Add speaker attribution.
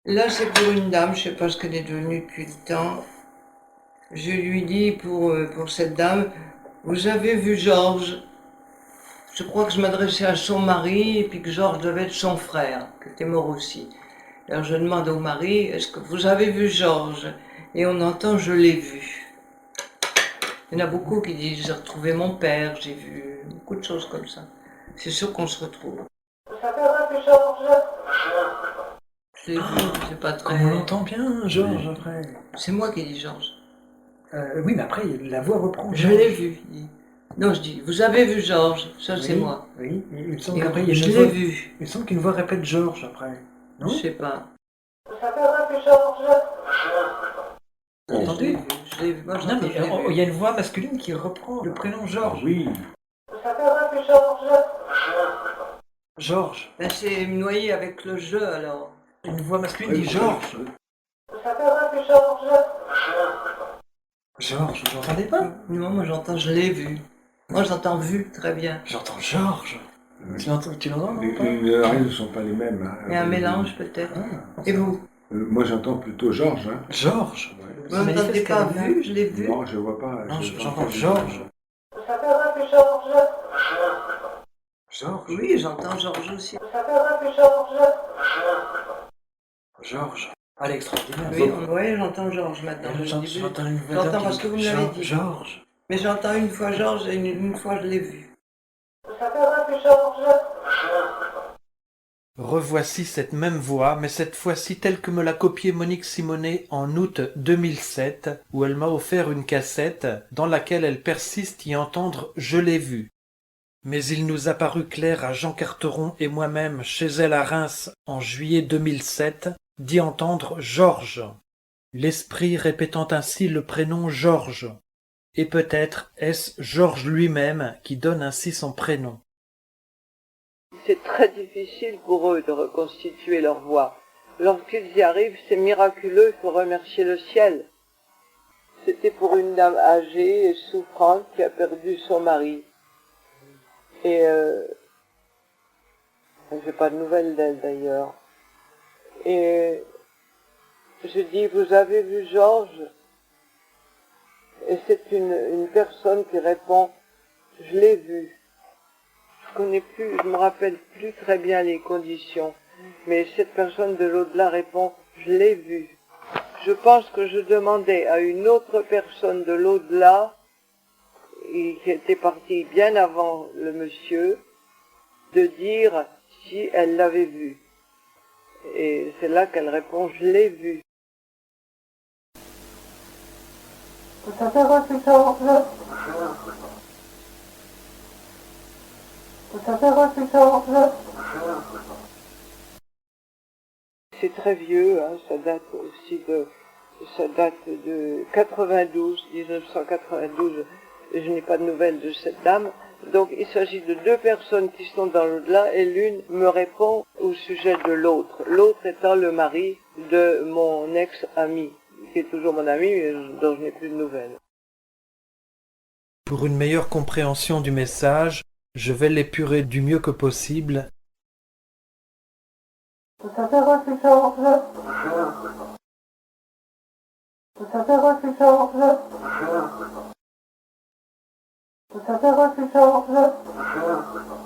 Speaker 1: Là, c'est pour une dame, je sais pas ce qu'elle est devenue depuis le temps. Je lui dis pour cette dame, vous avez vu Georges? Je crois que je m'adressais à son mari et puis que Georges devait être son frère, qui était mort aussi. Alors je demande au mari, est-ce que vous avez vu Georges? Et on entend, je l'ai vu. Il y en a beaucoup qui disent, j'ai retrouvé mon père, j'ai vu beaucoup de choses comme ça. C'est sûr qu'on se retrouve. Ça va, Georges? Je l'ai vu, c'est pas très...
Speaker 2: On l'entend bien, Georges, après.
Speaker 1: C'est moi qui dis Georges.
Speaker 2: Oui, mais après, la voix reprend.
Speaker 1: Je l'ai vu. Non, je dis, vous avez vu Georges? Ça, c'est moi.
Speaker 2: Oui, il me semble
Speaker 1: Et
Speaker 2: qu'après, il y a
Speaker 1: je
Speaker 2: une
Speaker 1: l'ai
Speaker 2: voix.
Speaker 1: vu.
Speaker 2: Il me semble qu'une voix répète Georges après.
Speaker 1: Je
Speaker 2: Non?
Speaker 1: sais pas. Ça va, Georges? Je l'ai
Speaker 2: Entendez?
Speaker 1: vu, je l'ai vu. Moi,
Speaker 2: Non,
Speaker 1: j'entends,
Speaker 2: mais
Speaker 1: je l'ai vu.
Speaker 2: il y a une voix masculine qui reprend le prénom Georges.
Speaker 3: Oui.
Speaker 1: Ça va, Georges?
Speaker 2: Georges.
Speaker 1: Ben, c'est noyé avec le jeu, alors.
Speaker 2: Une voix masculine dit Georges.
Speaker 1: Ça va, Georges?
Speaker 2: Georges, vous n'entendez pas?
Speaker 1: Non, moi, j'entends, je l'ai vu. Moi, j'entends vu, très bien.
Speaker 2: J'entends Georges. Tu l'entends, non,
Speaker 3: Les
Speaker 2: pas
Speaker 3: oreilles ne sont pas les mêmes. Hein.
Speaker 1: Il y a un mélange, peut-être.
Speaker 2: Ah,
Speaker 1: Et vous?
Speaker 3: Moi, j'entends plutôt Georges. Hein.
Speaker 2: Georges.
Speaker 3: Ouais.
Speaker 1: Vous n'entendez pas vu? Je l'ai vu.
Speaker 3: Non, je vois pas.
Speaker 2: Non,
Speaker 3: j'entends
Speaker 2: j'entends
Speaker 3: pas
Speaker 2: Georges.
Speaker 1: Ça va, Georges?
Speaker 2: Georges.
Speaker 1: Oui, j'entends Georges aussi. Ça va, Georges?
Speaker 2: Georges. Ah, l'extraordinaire.
Speaker 1: Oui, ouais, j'entends Georges maintenant.
Speaker 2: J'entends une voix.
Speaker 1: J'entends parce que vous me l'avez dit.
Speaker 2: Georges.
Speaker 1: Mais j'entends une fois Georges et une fois je l'ai vu. Ça va, Georges?
Speaker 4: Revoici cette même voix, mais cette fois-ci telle que me l'a copiée Monique Simonet en août 2007, où elle m'a offert une cassette dans laquelle elle persiste y entendre « Je l'ai vu ». Mais il nous a paru clair à Jean Carteron et moi-même chez elle à Reims en juillet 2007 d'y entendre Georges, l'esprit répétant ainsi le prénom Georges. Et peut-être est-ce Georges lui-même qui donne ainsi son prénom.
Speaker 5: C'est très difficile pour eux de reconstituer leur voix. Lorsqu'ils y arrivent, c'est miraculeux, il faut remercier le ciel. C'était pour une dame âgée et souffrante qui a perdu son mari. Et j'ai pas de nouvelles d'elle d'ailleurs. Et je dis, vous avez vu Georges? Et c'est une personne qui répond, je l'ai vu. Je me rappelle plus très bien les conditions, mais cette personne de l'au-delà répond, je l'ai vu. Je pense que je demandais à une autre personne de l'au-delà, qui était partie bien avant le monsieur, de dire si elle l'avait vu. Et c'est là qu'elle répond, je l'ai vu.
Speaker 1: Ça va, Georges? Ça va, Georges?
Speaker 5: C'est très vieux, hein, ça date de 1992, et je n'ai pas de nouvelles de cette dame. Donc il s'agit de deux personnes qui sont dans l'au-delà et l'une me répond au sujet de l'autre. L'autre étant le mari de mon ex-ami, qui est toujours mon ami, mais dont je n'ai plus de nouvelles.
Speaker 4: Pour une meilleure compréhension du message, je vais l'épurer du mieux que possible.
Speaker 1: Ça va, Georges? Ça va, Georges? Ça va, Georges?